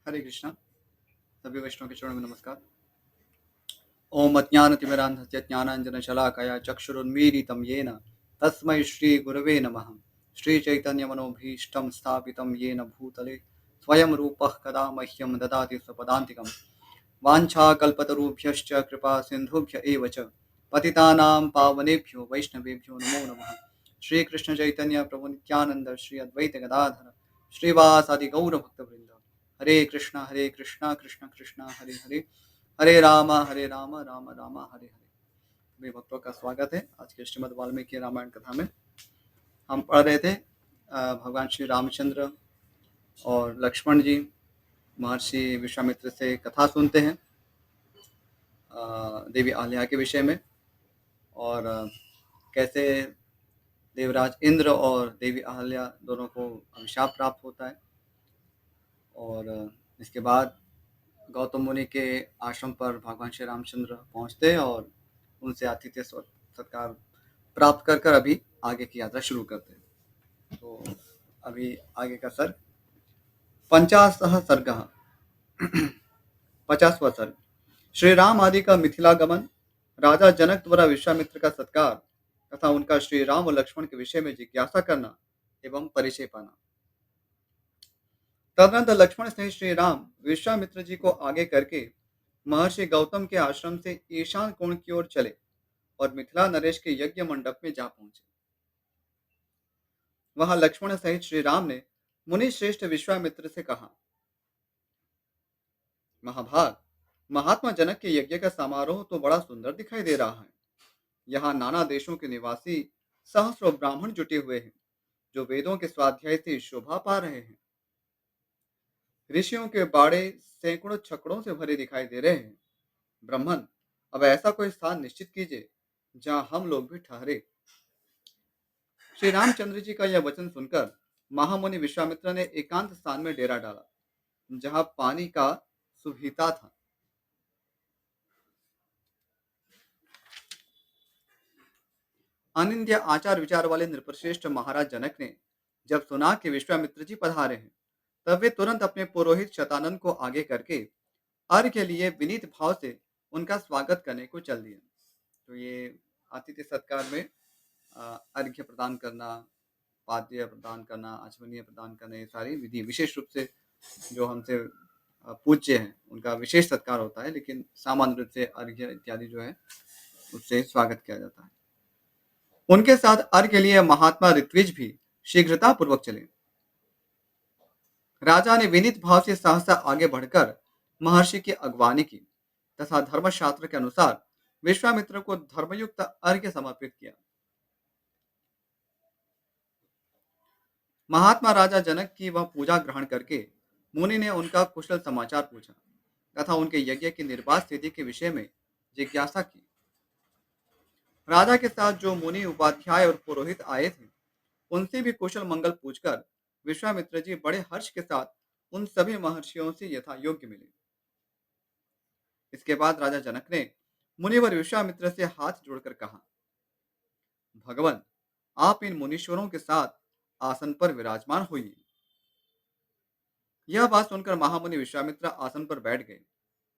हरे कृष्णा। सभी वैष्णव के चरणों में नमस्कार। ओम अज्ञानतिमिरान्धस्य ज्ञानाञ्जनशलाकया चक्षुरुन्मीलितं येन तस्मै श्रीगुरवे नमः। श्रीचैतन्यमनोभीष्टं स्थापितं येन भूतले स्वयं रूपः कदा मह्यं ददाति स्वपदान्तिकं। वाञ्छाकल्पतरुभ्यश्च कृपा सिन्धुभ्य एव च पतितानां पावनेभ्यो वैष्णवेभ्यो नमो नमः। श्रीकृष्ण चैतन्य प्रभु नित्यानंद श्री अद्वैत गदाधर श्रीवासादि गौरभक्तवृंद। हरे कृष्णा कृष्ण कृष्ण हरे हरे, हरे राम राम राम हरे हरे। सभी भक्तों का स्वागत है आज के श्रीमद् वाल्मीकि रामायण कथा में। हम पढ़ रहे थे भगवान श्री रामचंद्र और लक्ष्मण जी महर्षि विश्वामित्र से कथा सुनते हैं देवी अहल्या के विषय में, और कैसे देवराज इंद्र और देवी अहल्या दोनों को अभिशाप प्राप्त होता है। और इसके बाद गौतम मुनि के आश्रम पर भगवान श्री रामचंद्र पहुंचते हैं और उनसे आतिथ्य सत्कार प्राप्त कर कर अभी आगे की यात्रा शुरू करते हैं। तो अभी आगे का सर्ग 50 सर्ग 50वां सर्ग। श्री राम आदि का मिथिलागमन, राजा जनक द्वारा विश्वामित्र का सत्कार तथा उनका श्री राम और लक्ष्मण के विषय में जिज्ञासा करना एवं परिचय पाना। तदनंतर लक्ष्मण सहित श्री राम विश्वामित्र जी को आगे करके महर्षि गौतम के आश्रम से ईशान कोण की ओर चले और मिथिला नरेश के यज्ञ मंडप में जा पहुंचे। वहां लक्ष्मण सहित श्री राम ने मुनि श्रेष्ठ विश्वामित्र से कहा, महाभाग, महात्मा जनक के यज्ञ का समारोह तो बड़ा सुंदर दिखाई दे रहा है। यहाँ नाना देशों के निवासी सहस्रों ब्राह्मण जुटे हुए हैं जो वेदों के स्वाध्याय से शोभा पा रहे हैं। ऋषियों के बाड़े सैकड़ों छकड़ों से भरे दिखाई दे रहे हैं। ब्राह्मण, अब ऐसा कोई स्थान निश्चित कीजिए जहां हम लोग भी ठहरे। श्री रामचंद्र जी का यह वचन सुनकर महामुनि विश्वामित्र ने एकांत स्थान में डेरा डाला जहां पानी का सुविधा था। अनिंद्य आचार विचार वाले नृपश्रेष्ठ महाराज जनक ने जब सुना कि विश्वामित्र जी पधारे हैं, तब वे तुरंत अपने पुरोहित शतानंद को आगे करके अर्घ्य के लिए विनीत भाव से उनका स्वागत करने को चल दिया। तो ये आतिथ्य सत्कार में अर्घ्य प्रदान करना, पाद्य प्रदान करना, आचमनीय प्रदान करना, ये सारी विधि विशेष रूप से जो हमसे पूज्य हैं उनका विशेष सत्कार होता है, लेकिन सामान्य रूप से अर्घ्य इत्यादि जो है उससे स्वागत किया जाता है। उनके साथ अर्घ्य के लिए महात्मा ऋत्विज भी शीघ्रता पूर्वक चले। राजा ने विनीत भाव से सहसा आगे बढ़कर महर्षि की अगवानी की तथा धर्मशास्त्र के अनुसार विश्वामित्र को धर्मयुक्त अर्घ्य समर्पित किया। महात्मा राजा जनक की वह पूजा ग्रहण करके मुनि ने उनका कुशल समाचार पूछा तथा उनके यज्ञ की निर्बाध स्थिति के विषय में जिज्ञासा की। राजा के साथ जो मुनि उपाध्याय और पुरोहित आए थे उनसे भी कुशल मंगल पूछकर विश्वामित्र जी बड़े हर्ष के साथ उन सभी महर्षियों से यथा योग्य मिले। इसके बाद राजा जनक ने मुनिवर विश्वामित्र से हाथ जोड़कर कहा, भगवान, आप इन मुनीश्वरों के साथ आसन पर विराजमान होइए। यह बात सुनकर महामुनि विश्वामित्र आसन पर बैठ गए।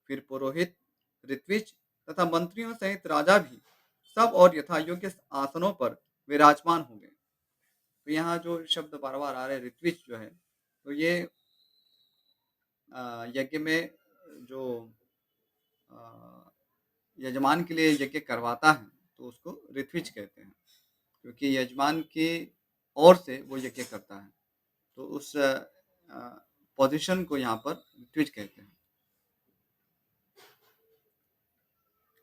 फिर पुरोहित, ऋत्विज तथा मंत्रियों सहित राजा भी सब और यथा योग्य आसनों पर विराजमान हो गए। तो यहाँ जो शब्द बार बार आ रहे हैं ऋत्विज जो है, तो ये यज्ञ में जो यजमान के लिए यज्ञ करवाता है तो उसको ऋत्विज कहते हैं, क्योंकि यजमान की ओर से वो यज्ञ करता है, तो उस पोजीशन को यहाँ पर ऋत्विज कहते हैं।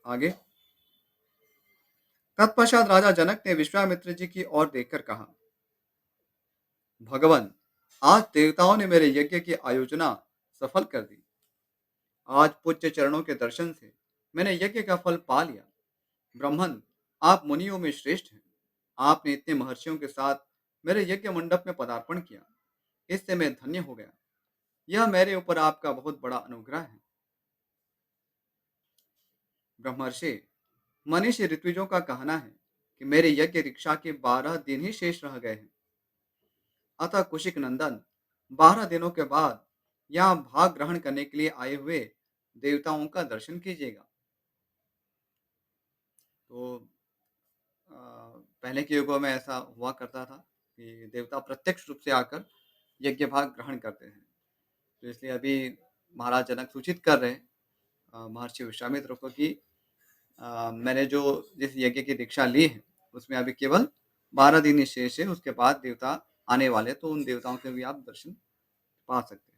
आगे तत्पश्चात राजा जनक ने विश्वामित्र जी की ओर देखकर कहा, भगवान, आज देवताओं ने मेरे यज्ञ की आयोजना सफल कर दी। आज पूज्य चरणों के दर्शन से मैंने यज्ञ का फल पा लिया। ब्राह्मण, आप मुनियों में श्रेष्ठ हैं। आपने इतने महर्षियों के साथ मेरे यज्ञ मंडप में पदार्पण किया, इससे मैं धन्य हो गया। यह मेरे ऊपर आपका बहुत बड़ा अनुग्रह है। ब्रह्मर्षि, मनीषी ऋत्विजों का कहना है कि मेरे यज्ञ दीक्षा के 12 दिन ही शेष रह गए हैं। अतः कुशिक नंदन, 12 दिनों के बाद या भाग ग्रहण करने के लिए आए हुए देवताओं का दर्शन कीजिएगा। तो पहले के युगों में ऐसा हुआ करता था कि देवता प्रत्यक्ष रूप से आकर यज्ञ भाग ग्रहण करते हैं। तो इसलिए अभी महाराज जनक सूचित कर रहे हैं महर्षि विश्वामित्र को कि मैंने जो जिस यज्ञ की दीक्षा ली है, उसमें अभी केवल 12 दिन ही शेष है, उसके बाद देवता आने वाले हैं, तो उन देवताओं के भी आप दर्शन पा सकते हैं।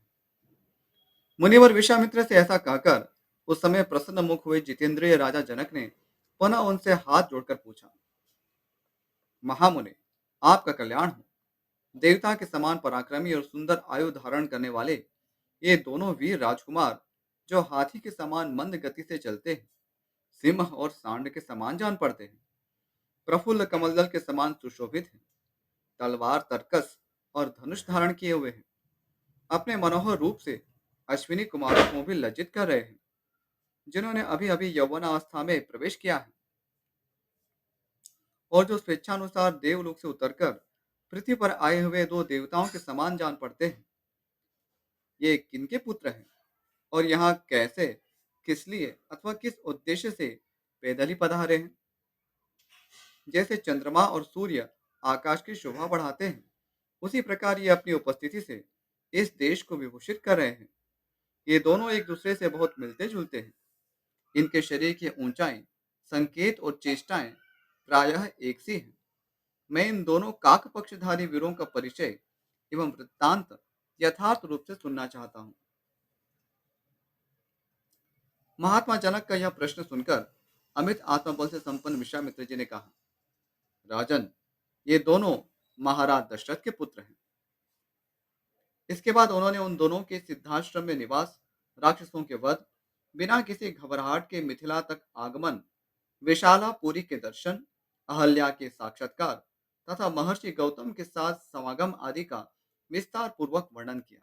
मुनिवर विश्वामित्र से ऐसा कहकर उस समय प्रसन्न मुख हुए जितेंद्रिय राजा जनक ने पुनः उनसे हाथ जोड़कर पूछा, महामुनि, आपका कल्याण हो। देवता के समान पराक्रमी और सुंदर आयु धारण करने वाले ये दोनों वीर राजकुमार, जो हाथी के समान मंद गति से चलते हैं, सिंह और सांड के समान जान पड़ते हैं, प्रफुल्ल कमलदल के समान सुशोभित हैं, तलवार तरकस और धनुष धारण किए हुए हैं, अपने मनोहर रूप से अश्विनी कुमारों को भी लज्जित कर रहे हैं, जिन्होंने अभी अभी यौवनावस्था में प्रवेश किया है और जो स्वेच्छानुसार देवलोक से उतरकर पृथ्वी पर आए हुए दो देवताओं के समान जान पड़ते हैं। ये किनके पुत्र हैं और यहाँ कैसे, किस लिए अथवा किस उद्देश्य से पैदल ही पधारे हैं? जैसे चंद्रमा और सूर्य आकाश की शोभा बढ़ाते हैं, उसी प्रकार ये अपनी उपस्थिति से इस देश को विभूषित कर रहे हैं। ये दोनों एक दूसरे से बहुत मिलते जुलते हैं। इनके शरीर की ऊंचाई, संकेत और चेष्टाएं प्रायः एक सी हैं। मैं इन दोनों काक पक्षधारी वीरों का परिचय एवं वृत्तांत यथार्थ रूप से सुनना चाहता हूँ। महात्मा जनक का यह प्रश्न सुनकर अमित आत्मबल से संपन्न विश्वामित्र जी ने कहा, राजन, ये दोनों महाराज दशरथ के पुत्र हैं। इसके बाद उन्होंने उन दोनों के सिद्धाश्रम में निवास, राक्षसों के वध, बिना किसी घबराहट के मिथिला तक आगमन, विशालापुरी के दर्शन, अहल्या के साक्षात्कार तथा महर्षि गौतम के साथ समागम आदि का विस्तार पूर्वक वर्णन किया।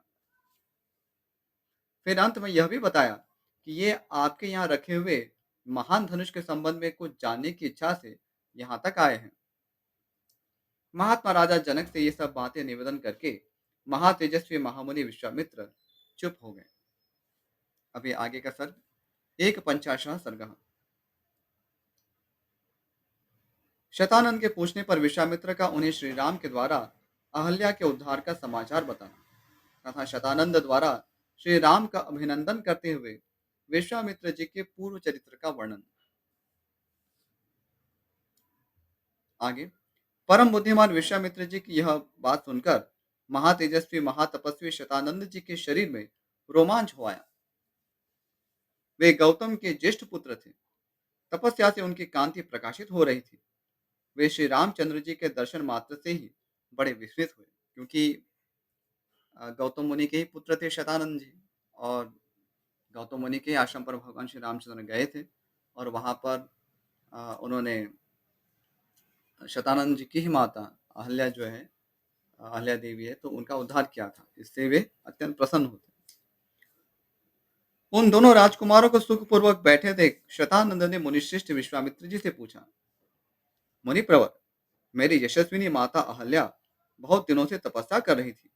फिर अंत में यह भी बताया कि ये आपके यहाँ रखे हुए महान धनुष के संबंध में कुछ जानने की इच्छा से यहाँ तक आए हैं। महात्मा राजा जनक से ये सब बातें निवेदन करके महातेजस्वी महामुनि विश्वामित्र चुप हो गए। अभी आगे का सर्ग, एक पंचाशः सर्ग। शतानंद के पूछने पर विश्वामित्र का उन्हें श्री राम के द्वारा अहल्या के उद्धार का समाचार बताना तथा शतानंद द्वारा श्री राम का अभिनंदन करते हुए विश्वामित्र जी के पूर्व चरित्र का वर्णन। आगे, परम बुद्धिमान विश्वामित्र जी की यह बात सुनकर महातेजस्वी महातपस्वी शतानंद जी के शरीर में रोमांच हो आया। वे गौतम के ज्येष्ठ पुत्र थे। तपस्या से उनकी कांति प्रकाशित हो रही थी। वे श्री रामचंद्र जी के दर्शन मात्र से ही बड़े विस्मित हुए, क्योंकि गौतम मुनि के ही पुत्र थे शतानंद जी, और गौतम मुनि के आश्रम पर भगवान श्री रामचंद्र गए थे और वहां पर उन्होंने शतानंद जी की ही माता अहल्या जो है, अहल्या देवी है, तो उनका उद्धार किया था। इससे वे अत्यंत प्रसन्न होते। उन दोनों राजकुमारों को सुखपूर्वक बैठे देख शतानंद ने मुनिश्रेष्ठ विश्वामित्र जी से पूछा, मुनि प्रवर, मेरी यशस्विनी माता अहल्या बहुत दिनों से तपस्या कर रही थी।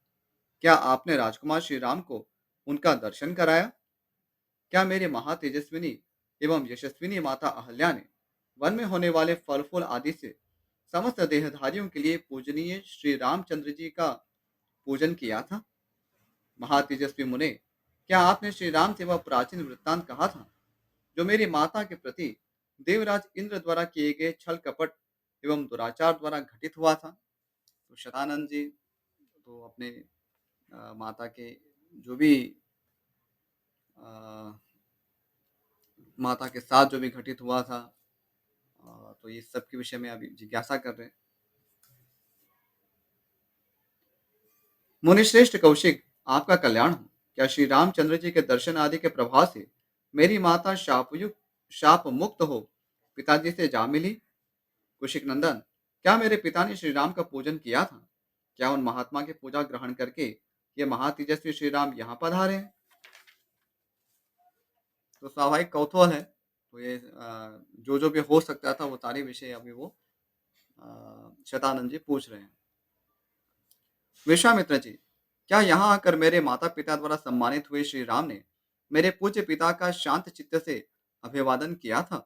क्या आपने राजकुमार श्री राम को उनका दर्शन कराया? क्या मेरे महातेजस्विनी एवं यशस्विनी माता अहल्या ने वन में होने वाले फल फूल आदि से समस्त देहधारियों के लिए पूजनीय श्री रामचंद्र जी का पूजन किया था? महातेजस्वी मुने, क्या आपने श्री राम से वह प्राचीन वृत्तांत कहा था, जो मेरी माता के प्रति देवराज इंद्र द्वारा किए गए छल कपट एवं दुराचार द्वारा घटित हुआ था? तो शतानंद जी तो अपने माता के जो भी अ, माता के साथ जो भी घटित हुआ था, तो इस सब के विषय में अभी जिज्ञासा कर रहे हैं। मुनिश्रेष्ठ कौशिक, आपका कल्याण हो। क्या श्री रामचंद्र जी के दर्शन आदि के प्रभाव से मेरी माता शाप मुक्त हो पिताजी से जा मिली? कुशिक नंदन, क्या मेरे पिता ने श्री राम का पूजन किया था? क्या उन महात्मा की पूजा ग्रहण करके ये महातेजस्वी श्री राम यहाँ पधारे हैं? तो स्वाभाविक कौतूहल है। तो ये जो भी हो सकता था वो सारे विषय अभी वो शतानंद जी पूछ रहे हैं। विश्वामित्र जी, क्या यहाँ आकर मेरे माता-पिता द्वारा सम्मानित हुए श्री राम ने मेरे पूज्य पिता का शांत चित्त से अभिवादन किया था?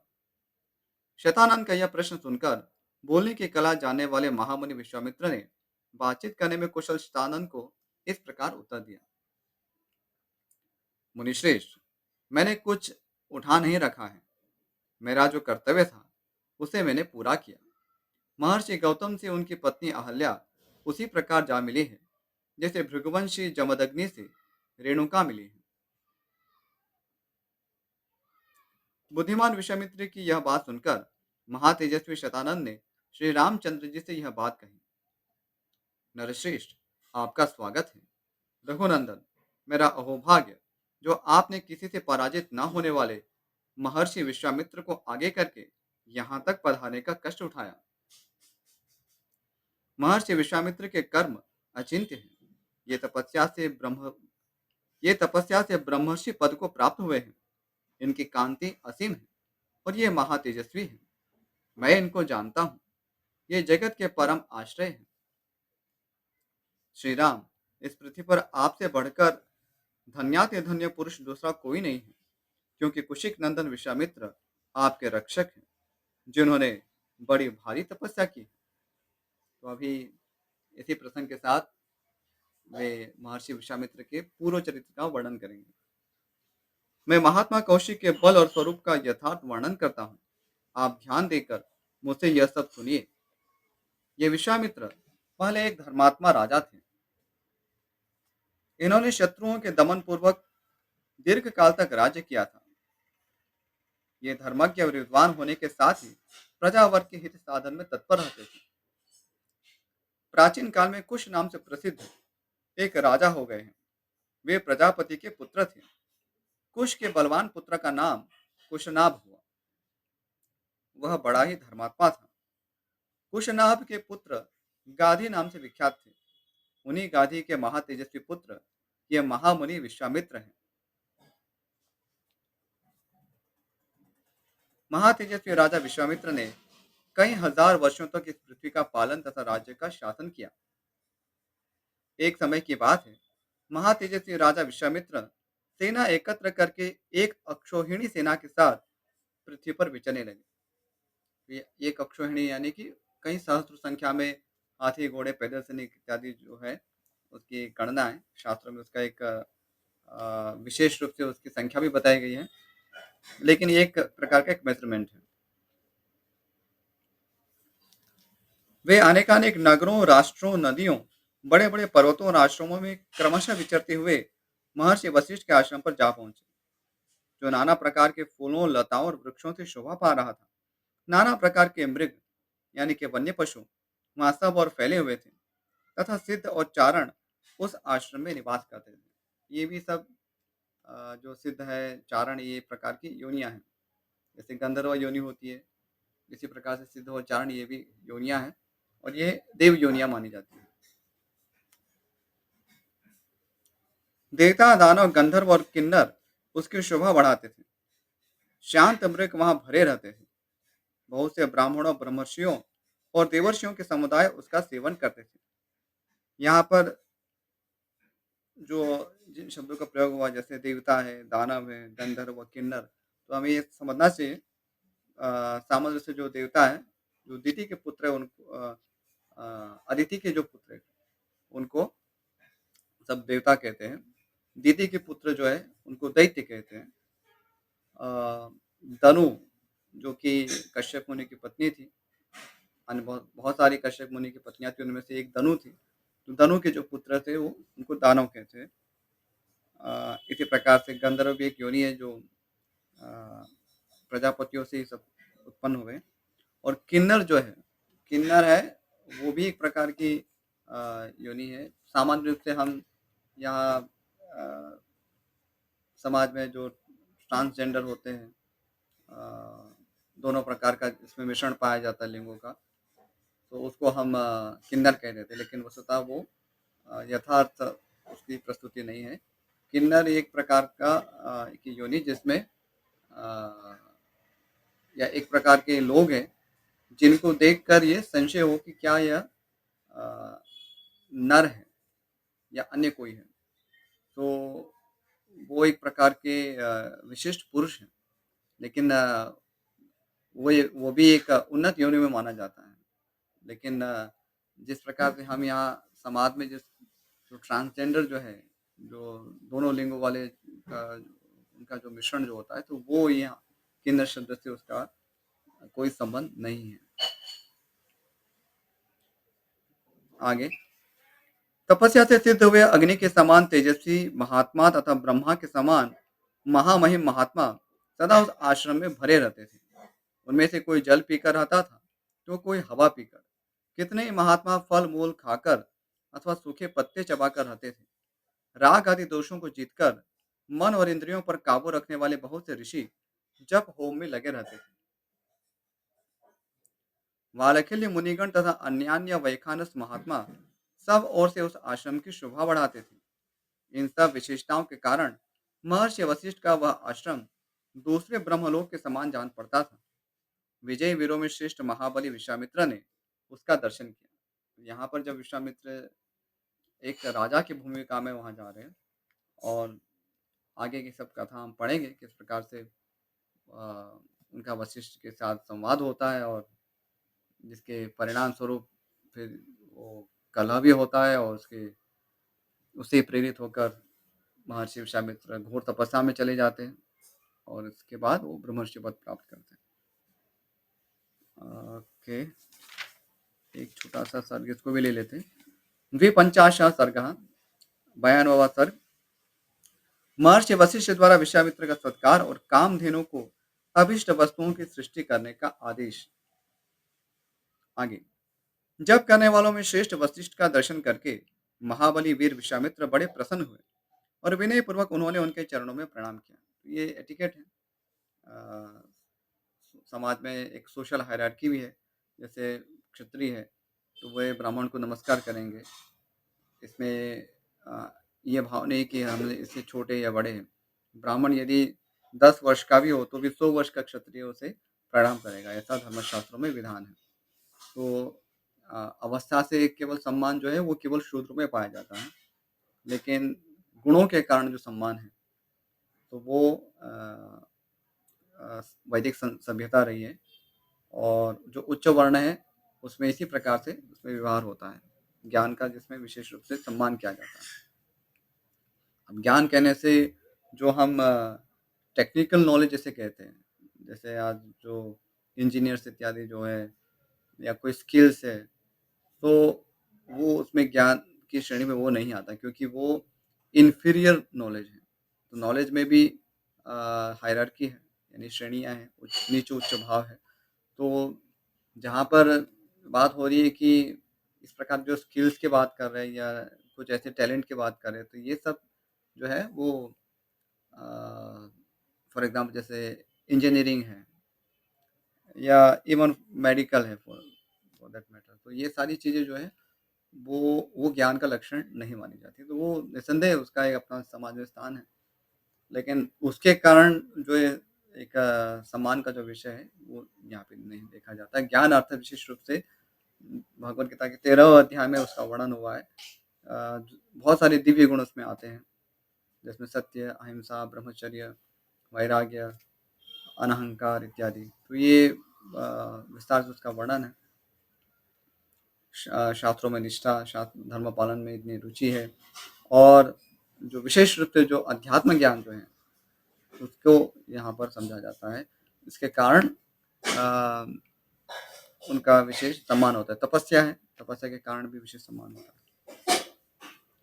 शतानंद का यह प्रश्न सुनकर बोलने की कला जानने वाले महामुनि विश्वामित्र ने बातचीत करने में कुशल शतानंद को इस प्रकार उत्तर दिया। मुनिश्रेष्ठ, मैंने कुछ उठा नहीं रखा है। मेरा जो कर्तव्य था उसे मैंने पूरा किया। महर्षि गौतम से उनकी पत्नी अहल्या उसी प्रकार जा मिली है जैसे भृगुवंशी जमदग्नि से रेणुका मिली है। बुद्धिमान विश्वामित्र की यह बात सुनकर महातेजस्वी शतानंद ने श्री रामचंद्र जी से यह बात कही। नरश्रेष्ठ, आपका स्वागत है। रघुनंदन, मेरा अहोभाग्य जो आपने किसी से पराजित न होने वाले महर्षि विश्वामित्र को आगे करके यहाँ तक पधारने का कष्ट उठाया। महर्षि विश्वामित्र के कर्म अचिंत्य हैं। ये तपस्या से ब्रह्म ये तपस्या से ब्रह्मर्षि पद को प्राप्त हुए हैं। इनकी कांति असीम है और ये महातेजस्वी हैं। मैं इनको जानता हूँ। ये जगत के परम आश्रय हैं। श्री राम, इस पृथ्वी पर आपसे बढ़कर धन्याति धन्य पुरुष दूसरा कोई नहीं है, क्योंकि कुशिक नंदन विश्वामित्र आपके रक्षक हैं, जिन्होंने बड़ी भारी तपस्या की। तो अभी इसी प्रसंग के साथ वे महर्षि विश्वामित्र के पूर्व चरित्र का वर्णन करेंगे। मैं महात्मा कौशिक के बल और स्वरूप का यथार्थ वर्णन करता हूँ। आप ध्यान देकर मुझसे यह सब सुनिए। ये विश्वामित्र पहले एक धर्मात्मा राजा थे। इन्होंने शत्रुओं के दमन पूर्वक दीर्घ काल तक राज्य किया था। ये धर्मज्ञ और विद्वान होने के साथ ही प्रजा वर्ग के हित साधन में तत्पर रहते थे। प्राचीन काल में कुश नाम से प्रसिद्ध एक राजा हो गए हैं। वे प्रजापति के पुत्र थे। कुश के बलवान पुत्र का नाम कुशनाभ हुआ। वह बड़ा ही धर्मात्मा था। कुशनाभ के पुत्र गाधी नाम से विख्यात थे। उन्हीं गाधी के महातेजस्वी पुत्र ये महामुनि विश्वामित्र हैं। महातेजस्वी राजा विश्वामित्र ने कई हजार वर्षों तक इस पृथ्वी का पालन तथा राज्य का शासन किया। एक समय की बात है, महातेजस्वी राजा विश्वामित्र सेना एकत्र करके एक अक्षौहिणी सेना के साथ पृथ्वी पर विचरने लगे। ये एक अक्षौहिणी यानी कि कई सहस्त्र संख्या में हाथी घोड़े पैदल सैनिक इत्यादि जो है उसकी गणना है। शास्त्रों में उसका एक विशेष रूप से उसकी संख्या भी बताई गई है, लेकिन ये एक प्रकार का एक मेजरमेंट है। वे अनेकानेक नगरों, राष्ट्रों, नदियों, बड़े बड़े पर्वतों और आश्रमों में क्रमशः विचरते हुए महर्षि वशिष्ठ के आश्रम पर जा पहुंचे, जो नाना प्रकार के फूलों, लताओं और वृक्षों से शोभा पा रहा था। नाना प्रकार के मृग यानी कि वन्य पशु वहां सब और फैले हुए थे तथा सिद्ध और चारण उस आश्रम में निवास करते थे। ये भी सब जो सिद्ध है, चारण, ये प्रकार की योनियां हैं। जैसे गंधर्व योनि होती है, इसी प्रकार से सिद्ध और चारण ये भी योनियां हैं और ये देव योनियां मानी जाती है। देवता, दानव, गंधर्व और किन्नर उसकी शोभा बढ़ाते थे। शांत मृग वहां भरे रहते थे। बहुत से ब्राह्मणों, ब्रह्मर्षियों और देवर्षियों के समुदाय उसका सेवन करते थे। यहाँ पर जो जिन शब्दों का प्रयोग हुआ जैसे देवता है, दानव है, गंधर्व, किन्नर, तो हमें ये समझना चाहिए सामान्य से जो देवता है, जो दिति के पुत्र है उनको अदिति के जो पुत्र है उनको सब देवता कहते हैं। दिति के पुत्र जो है उनको दैत्य कहते हैं। दनु जो कि कश्यप मुनि की पत्नी थी, अन्य बहुत बहुत सारी कश्यप मुनि की पत्नियां थी, उनमें से एक दनु थी। तो दनु के जो पुत्र थे वो उनको दानव कहते हैं। इसी प्रकार से गंधर्व भी एक योनि है जो अ, प्रजापतियों से ही सब उत्पन्न हुए। और किन्नर जो है, किन्नर है वो भी एक प्रकार की योनि है। सामान्य रूप से हम यहाँ समाज में जो ट्रांसजेंडर होते हैं, दोनों प्रकार का इसमें मिश्रण पाया जाता है लिंगों का, तो उसको हम किन्नर कह देते हैं, लेकिन वस्तुतः वो यथार्थ उसकी प्रस्तुति नहीं है। किन्नर एक प्रकार का एक योनि जिसमें या एक प्रकार के लोग हैं जिनको देखकर ये संशय हो कि क्या यह नर है या अन्य कोई है, तो वो एक प्रकार के विशिष्ट पुरुष हैं। लेकिन वो भी एक उन्नत योनि में माना जाता है। लेकिन जिस प्रकार से हम यहाँ समाज में जिस जो ट्रांसजेंडर जो है, जो दोनों लिंगों वाले उनका जो मिश्रण जो होता है, तो वो यहाँ किन्नर शब्द से उसका कोई संबंध नहीं है। आगे, तपस्या से सिद्ध हुए अग्नि के समान तेजस्वी महात्मा तथा ब्रह्मा के समान महामहिम महात्मा सदा उस आश्रम में भरे रहते थे। उनमें से कोई जल पीकर रहता था, तो कोई हवा पीकर। कितने ही महात्मा फल मूल खाकर अथवा सूखे पत्ते चबाकर रहते थे। राग आदि दोषों को जीतकर मन और इंद्रियों पर काबू रखने वाले बहुत से ऋषि जप होम में लगे रहते थे। वालखिल्य मुनिगण तथा अन्यान्य वैखानस महात्मा सब ओर से उस आश्रम की शोभा बढ़ाते थे। इन सब विशेषताओं के कारण महर्षि वशिष्ठ का वह आश्रम दूसरे ब्रह्मलोक के समान जान पड़ता था। विजयी वीरों में श्रेष्ठ महाबली विश्वामित्र ने उसका दर्शन किया। यहाँ पर जब विश्वामित्र एक राजा की भूमिका में वहाँ जा रहे हैं, और आगे की सब कथा हम पढ़ेंगे किस प्रकार से उनका वशिष्ठ के साथ संवाद होता है, और जिसके परिणाम स्वरूप फिर वो कलह भी होता है, और उससे प्रेरित होकर महर्षि विश्वामित्र घोर तपस्या में चले जाते हैं, और इसके बाद वो ब्रह्मर्षि पद प्राप्त करते हैं। ओके, एक छोटा सा सर्ग इसको भी ले लेते हैं। द्विपंचाशः सर्गः, 92वां सर्ग। महर्षि वशिष्ठ द्वारा विश्वामित्र का सत्कार और कामधेनु को अभिष्ट वस्तुओं की सृष्टि करने का आदेश। आगे, जब करने वालों में श्रेष्ठ वशिष्ठ का दर्शन करके महाबली वीर विश्वामित्र बड़े प्रसन्न हुए, और विनय पूर्वक उन्होंने उनके चरणों में प्रणाम किया। तो ये एटिकेट है। अ, समाज में एक सोशल हायरार्की भी है। जैसे क्षत्रिय है, तो वह ब्राह्मण को नमस्कार करेंगे। इसमें ये भाव नहीं कि हम इससे छोटे या बड़े हैं। ब्राह्मण यदि 10 वर्ष का भी हो, तो भी 100 वर्ष का क्षत्रिय उसे प्रणाम करेगा। ऐसा धर्मशास्त्रों में विधान है। तो अवस्था से केवल सम्मान जो है वो केवल शूद्र में पाया जाता है। लेकिन गुणों के कारण जो सम्मान है, तो वो वैदिक सभ्यता रही है। और जो उच्च वर्ण है, उसमें इसी प्रकार से उसमें व्यवहार होता है। ज्ञान का जिसमें विशेष रूप से सम्मान किया जाता है। अब ज्ञान कहने से जो हम टेक्निकल नॉलेज जिसे कहते हैं, जैसे आज जो इंजीनियर्स इत्यादि जो है, या कोई स्किल्स है, तो वो उसमें ज्ञान की श्रेणी में वो नहीं आता, क्योंकि वो इन्फीरियर नॉलेज है। तो नॉलेज में भी हायरार्की है, यानी श्रेणियाँ हैं, उच्च नीच उच्च भाव है। तो जहाँ पर बात हो रही है कि इस प्रकार जो स्किल्स की बात कर रहे हैं, या कुछ ऐसे टैलेंट की बात कर रहे हैं, तो ये सब जो है वो फॉर एग्जांपल जैसे इंजीनियरिंग है, या इवन मेडिकल है, फॉर फॉर दैट मैटर। तो ये सारी चीज़ें जो है वो ज्ञान का लक्षण नहीं मानी जाती। तो वो निसंदेह उसका एक अपना समाज में स्थान है। लेकिन उसके कारण जो है एक सम्मान का जो विषय है, वो यहाँ पे नहीं देखा जाता है। ज्ञान अर्थ विशेष रूप से भगवद गीता के 13वें अध्याय में उसका वर्णन हुआ है। बहुत सारे दिव्य गुण उसमें आते हैं, जिसमें सत्य, अहिंसा, ब्रह्मचर्य, वैराग्य, अनहंकार इत्यादि। तो ये विस्तार से उसका वर्णन है। शास्त्रों में निष्ठा, शास्त्र धर्म पालन में इतनी रुचि है, और जो विशेष रूप से जो अध्यात्म ज्ञान जो है, उसको यहाँ पर समझा जाता है। इसके कारण उनका विशेष सम्मान होता है। तपस्या है, तपस्या के कारण भी विशेष सम्मान होता है।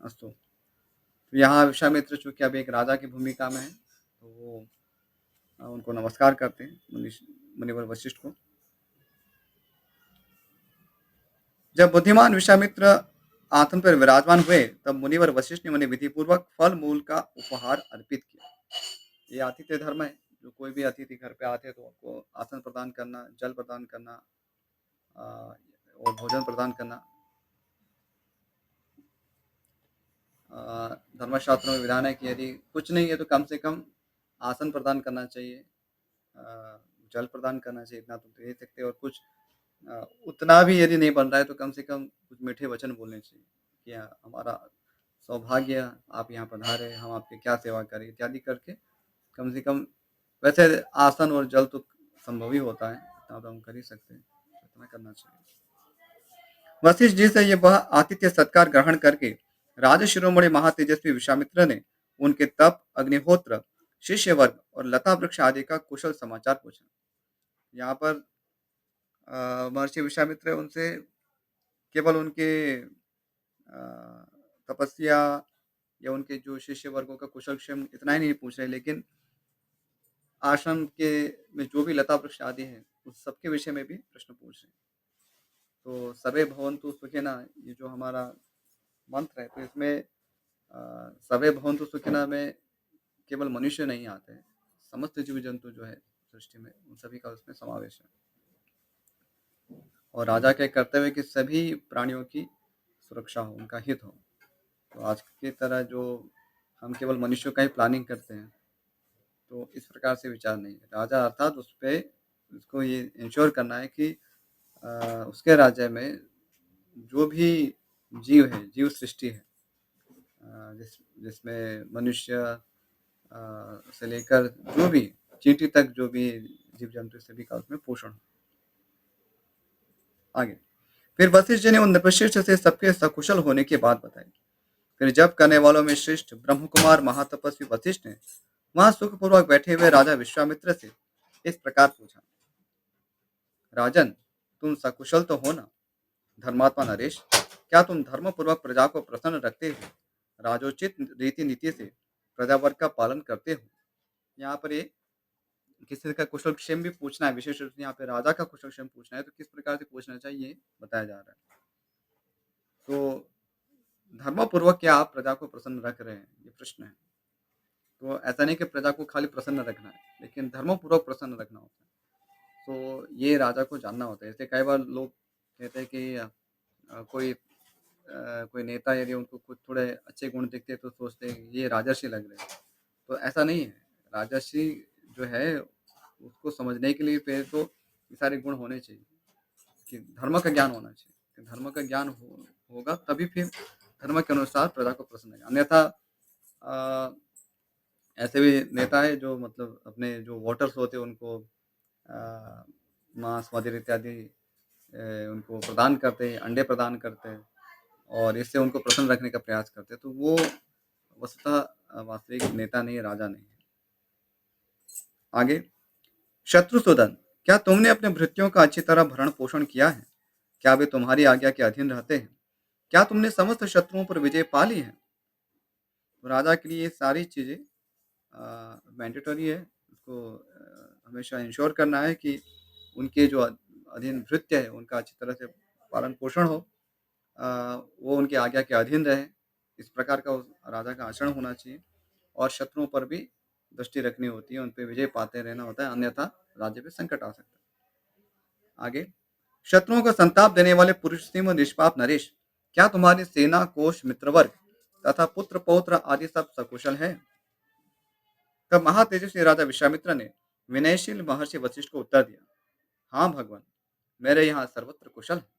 अस्तु, तो यहाँ विश्वामित्र चूँकि अब एक राजा की भूमिका में है, तो वो उनको नमस्कार करते हैं, मुनिवर वशिष्ठ को। जब बुद्धिमान विश्वामित्र आसन पर विराजमान हुए, तब मुनिवर वशिष्ठ ने उन्हें विधिपूर्वक फल मूल का उपहार अर्पित किया। ये आतिथ्य धर्म है। जो कोई भी अतिथि घर पे आते हैं, तो उनको आसन प्रदान करना, जल प्रदान करना, और भोजन प्रदान करना धर्मशास्त्र में विधान है कि यदि कुछ नहीं है तो कम से कम आसन प्रदान करना चाहिए, जल प्रदान करना चाहिए। इतना तो दे सकते हैं, और कुछ उतना भी यदि नहीं बन रहा है, तो कम से कम कुछ मीठे वचन बोलने चाहिए कि हमारा सौभाग्य आप यहाँ पधारे, हम आपकी क्या सेवा करें इत्यादि करके कम से कम वैसे आसन और जल तो संभव ही होता है, इतना तो हम कर ही सकते हैं, इतना करना चाहिए। वशिष्ठ जी से ये वह आतिथ्य सत्कार ग्रहण करके राज शिरोमणि महातेजस्वी विश्वामित्र ने उनके तप, अग्निहोत्र, शिष्य वर्ग और लता वृक्ष आदि का कुशल समाचार पूछा। यहाँ पर महर्षि विश्वामित्र उनसे केवल उनके तपस्या या उनके जो शिष्य वर्गों का कुशल क्षेम इतना ही नहीं पूछ रहे, लेकिन आश्रम के में जो भी लता वृक्ष आदि हैं, उस सबके विषय में भी प्रश्न पूछ रहे हैं। तो सबे भवन्तु सुखिनः ये जो हमारा मंत्र है, तो इसमें सबे भवन्तु सुखिनः में केवल मनुष्य नहीं आते हैं, समस्त जीव जंतु जो है सृष्टि में उन सभी का उसमें समावेश है। और राजा के कर्तव्य कि सभी प्राणियों की सुरक्षा हो, उनका हित हो। तो आज की तरह जो हम केवल मनुष्यों का ही प्लानिंग करते हैं, तो इस प्रकार से विचार नहीं है। राजा अर्थात उस पे उसको ये इंश्योर करना है कि अ, उसके राज्य में जो भी जीव है, जीव सृष्टि है, जिसमें मनुष्य से लेकर जो भी चींटी तक जो भी जीव जंतु सभी का उसमें पोषण हो। आगे फिर वशिष्ठ जी ने उन नृपश्रेष्ठ से सबके सकुशल होने की बात बताई। फिर जप करने वालों में श्रेष्ठ ब्रह्मकुमार महातपस्वी वशिष्ठ ने वहां सुखपूर्वक बैठे हुए राजा विश्वामित्र से इस प्रकार पूछा। राजन, तुम सकुशल तो हो ना? धर्मात्मा नरेश, क्या तुम धर्म पूर्वक प्रजा को प्रसन्न रखते हुए राजोचित रीति नीति से प्रजा वर्ग का पालन करते हो? यहाँ पर ये किसी का कुशल क्षेम भी पूछना है, विशेष रूप से यहाँ पे राजा का कुशल क्षेम पूछना है, तो किस प्रकार से पूछना चाहिए बताया जा रहा है। तो धर्म पूर्वक क्या आप प्रजा को प्रसन्न रख रहे हैं, ये प्रश्न है। तो ऐसा नहीं कि प्रजा को खाली प्रसन्न रखना है, लेकिन धर्म पूर्वक प्रसन्न रखना होता है। तो ये राजा को जानना होता है। जैसे कई बार लोग कहते हैं कि कोई नेता यदि उनको कुछ थोड़े अच्छे गुण दिखते हैं तो सोचते हैं कि ये राजर्षि लग रहे हैं। तो ऐसा नहीं है। राजर्षि जो है उसको समझने के लिए पहले तो ये सारे गुण होने चाहिए कि धर्म का ज्ञान होना चाहिए। कि धर्म का ज्ञान होगा तभी फिर धर्म के अनुसार प्रजा को प्रसन्न रहेगा। अन्यथा अ, ऐसे भी नेता है जो मतलब अपने जो वोटर्स होते हैं उनको अ, मांस मदिरा इत्यादि उनको प्रदान करते हैं, अंडे प्रदान करते हैं और इससे उनको प्रसन्न रखने का प्रयास करते हैं। तो वो वस्तुतः वास्तविक नेता नहीं है, राजा नहीं है। आगे शत्रुसूदन, क्या तुमने अपने भृत्यों का अच्छी तरह भरण पोषण किया है? क्या वे तुम्हारी आज्ञा के अधीन रहते हैं? क्या तुमने समस्त शत्रुओं पर विजय पा ली है? तो राजा के लिए ये सारी चीजें मैंडेटरी है। उसको हमेशा इंश्योर करना है कि उनके जो अधीन भृत्य है उनका अच्छी तरह से पालन पोषण हो, अ, वो उनकी आज्ञा के अधीन रहे। इस प्रकार का उस राजा का आचरण होना चाहिए और शत्रुओं पर भी दृष्टि रखनी होती है, उन पे विजय पाते रहना होता है, अन्यथा राज्य पे संकट आ सकता है। आगे शत्रुओं का संताप देने वाले पुरुष सिंह निष्पाप नरेश, क्या तुम्हारी सेना कोष मित्रवर्ग तथा पुत्र पौत्र आदि सब सकुशल है? तब महातेजस्वी राजा विश्वामित्र ने विनयशील महर्षि वशिष्ठ को उत्तर दिया, हाँ भगवान, मेरे यहाँ सर्वत्र कुशल है।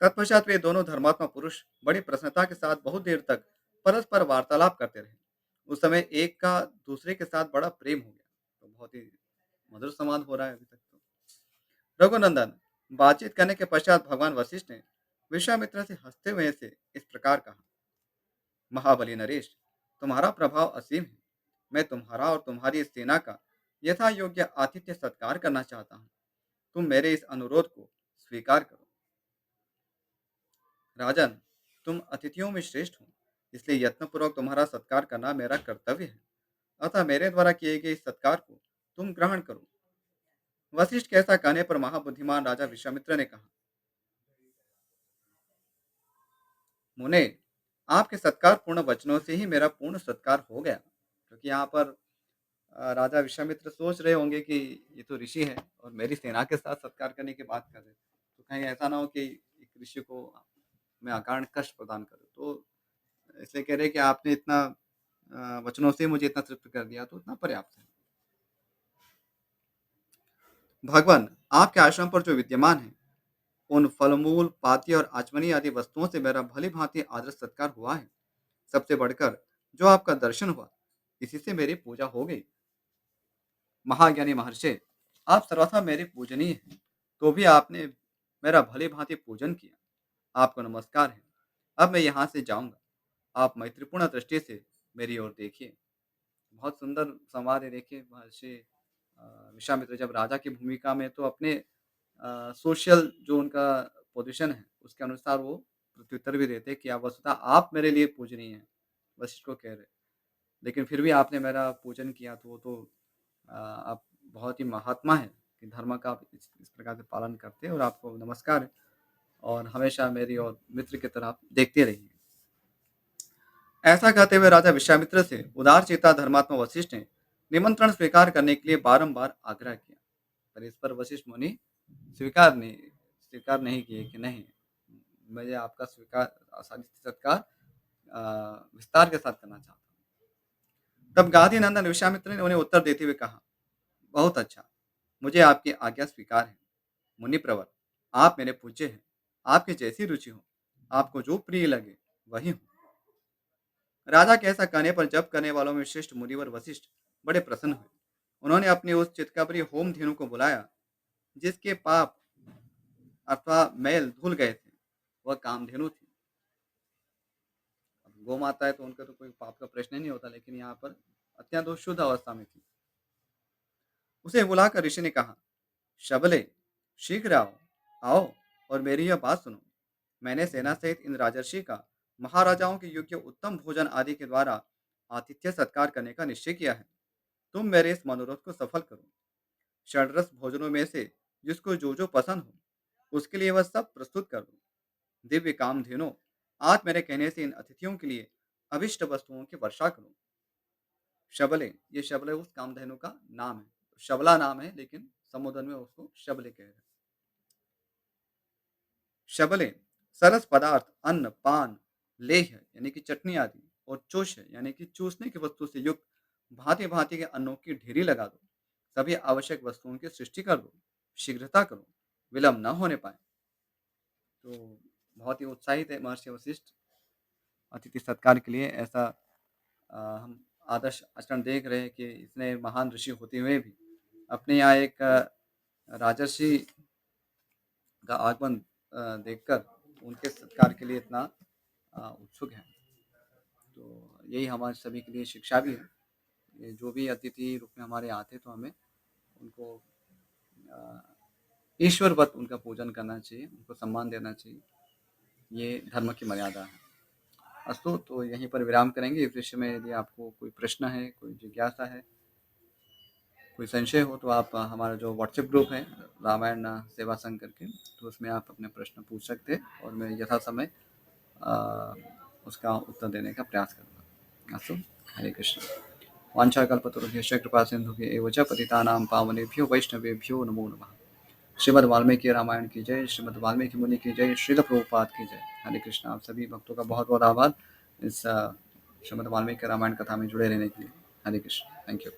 तत्पश्चात वे दोनों धर्मात्मा पुरुष बड़ी प्रसन्नता के साथ बहुत देर तक परस्पर वार्तालाप करते रहे। उस समय एक का दूसरे के साथ बड़ा प्रेम हो गया। तो बहुत ही मधुर संवाद हो रहा है अभी तक तो। रघुनंदन, बातचीत करने के पश्चात भगवान वशिष्ठ ने विश्वामित्र से हंसते हुए से इस प्रकार कहा, महाबली नरेश, तुम्हारा प्रभाव असीम है। मैं तुम्हारा और तुम्हारी सेना का यथा योग्य आतिथ्य सत्कार करना चाहता हूँ। तुम मेरे इस अनुरोध को स्वीकार करो। राजन, तुम अतिथियों में श्रेष्ठ हो, इसलिए यत्नपूर्वक तुम्हारा सत्कार करना मेरा कर्तव्य है। अतः मेरे द्वारा किए गए इस सत्कार को तुम ग्रहण करो। वशिष्ठ के ऐसा कहने पर महाबुद्धिमान राजा विश्वामित्र ने कहा, मुने, आपके सत्कार पूर्ण वचनों से ही मेरा पूर्ण सत्कार हो गया। क्योंकि यहाँ पर राजा विश्वामित्र सोच रहे होंगे कि ये तो ऋषि है और मेरी सेना के साथ सत्कार करने की बात कर रहे हैं, तो कहीं ऐसा ना हो कि एक ऋषि को मैं अकारण कष्ट प्रदान करूं। तो इसलिए कह रहे हैं कि आपने इतना वचनों से मुझे इतना तृप्त कर दिया तो इतना पर्याप्त है। भगवान, आपके आश्रम पर जो विद्यमान है उन फल-मूल, पाती और आचमनी आदि वस्तुओं से मेरा भली-भाँति आदर-सत्कार हुआ है। सबसे बढ़कर जो आपका दर्शन हुआ, इसी से मेरी पूजा हो गई। महाज्ञानी महर्षि, आप सर्वथा मेरे पूजनीय हैं, तो भी आपने मेरा भली-भाँति पूजन किया। आपको नमस्कार है। अब मैं यहाँ से जाऊँगा। आप मैत्रीपूर्ण दृष्टि से मेरी ओर देखिए। बहुत सुंदर संवाद है देखिए महर्षि विश्वामित्र जब राजा की भूमिका में तो अपने सोशल जो उनका पोज़ीशन है, उसके अनुसार वो प्रत्युत्तर भी देते हैं कि आप वस्तुतः आप मेरे लिए पूजनीय हैं, वशिष्ठ को कह रहे हैं। लेकिन फिर भी आपने मेरा पूजन किया तो वो तो आप बहुत ही महात्मा हैं कि धर्म का आप इस प्रकार से पालन करते हैं और आपको नमस्कार है और हमेशा मेरी और मित्र की तरह आप देखते रहिए। ऐसा कहते हुए राजा विश्वामित्र से उदारचेता धर्मात्मा वशिष्ठ ने निमंत्रण स्वीकार करने के लिए बारंबार आग्रह किया, पर इस पर वशिष्ठ मुनि स्वीकार नहीं किए कि नहीं, मुझे आपका स्वीकार आसानी से सत्कार विस्तार के साथ करना चाहता हूँ। तब गाधी नंदन विश्वामित्र ने उन्हें उत्तर देते हुए कहा, बहुत अच्छा, मुझे आपकी आज्ञा स्वीकार है। मुनि प्रवर, आप मेरे पूज्य हैं, आपकी जैसी रुचि हो, आपको जो प्रिय लगे वही हो। राजा के ऐसा कहने पर जप करने वालों में श्रेष्ठ मुनिवर वशिष्ठ बड़े प्रसन्न हुए। उन्होंने अपनी उस चितकबरी होम धेनु को बुलाया, जिसके पाप अथवा मैल धुल गए थे। वह कामधेनु थी। अब गौ माता है तो उनका तो कोई पाप का प्रश्न ही नहीं होता, लेकिन यहाँ पर अत्यंत वो शुद्ध अवस्था में थी। उसे बुलाकर ऋषि ने कहा, शबले, शीघ्र आओ, आओ और मेरी यह बात सुनो। मैंने सेना सहित इन राजर्षि का महाराजाओं के योग्य उत्तम भोजन आदि के द्वारा आतिथ्य सत्कार करने का निश्चय किया है। तुम मेरे इस मनोरथ को सफल करो। षड्रस भोजनों में से जिसको जो जो पसंद हो, उसके लिए वह सब प्रस्तुत कर दो। दिव्य कामधेनो, आज मेरे कहने से इन अतिथियों के लिए अभिष्ट वस्तुओं की वर्षा करो। शबले, ये शबले उस कामधेनु का नाम है। शबला नाम है, लेकिन संबोधन में उसको शबले कह रहे हैं। शबले सरस पदार्थ, अन्न, पान, लेह्य यानी कि चटनी आदि और चोष्य यानी कि चूसने की वस्तु से युक्त भांति भांति के अन्नों की ढेरी लगा दो। सभी आवश्यक वस्तुओं की सृष्टि कर दो। शीघ्रता करो, विलंब न होने पाए। तो बहुत ही उत्साहित है महर्षि वशिष्ठ अतिथि सत्कार के लिए। ऐसा हम आदर्श आचरण देख रहे हैं कि इतने महान ऋषि होते हुए भी अपने यहाँ एक राजर्षि का आगमन देखकर उनके सत्कार के लिए इतना उत्सुक है। तो यही हमारे सभी के लिए शिक्षा भी है। ये जो भी अतिथि रूप में हमारे आते तो हमें उनको अ, ईश्वरवत उनका पूजन करना चाहिए, उनको सम्मान देना चाहिए। ये धर्म की मर्यादा है। अस्तु, तो यहीं पर विराम करेंगे। इस विषय में यदि आपको कोई प्रश्न है, कोई जिज्ञासा है, कोई संशय हो तो आप हमारा जो व्हाट्सएप ग्रुप है रामायण सेवा संघ करके, तो उसमें आप अपने प्रश्न पूछ सकते हैं और मैं यथासमय अ, उसका उत्तर देने का प्रयास करूँगा। अस्तु, हरे कृष्ण। वाञ्छाकल्पतरुभ्यश्च कृपासिन्धुभ्य एव च पतितानां पावनेभ्यो वैष्णवेभ्यो नमो नमः। श्रीमद् वाल्मीकि रामायण की जय, श्रीमद् वाल्मीकि मुनि की जय, श्रील प्रभुपाद की जय। हरे कृष्ण। आप सभी भक्तों का बहुत बहुत आभार इस श्रीमद् वाल्मीकि रामायण कथा में जुड़े रहने के लिए। हरे कृष्ण। Thank you.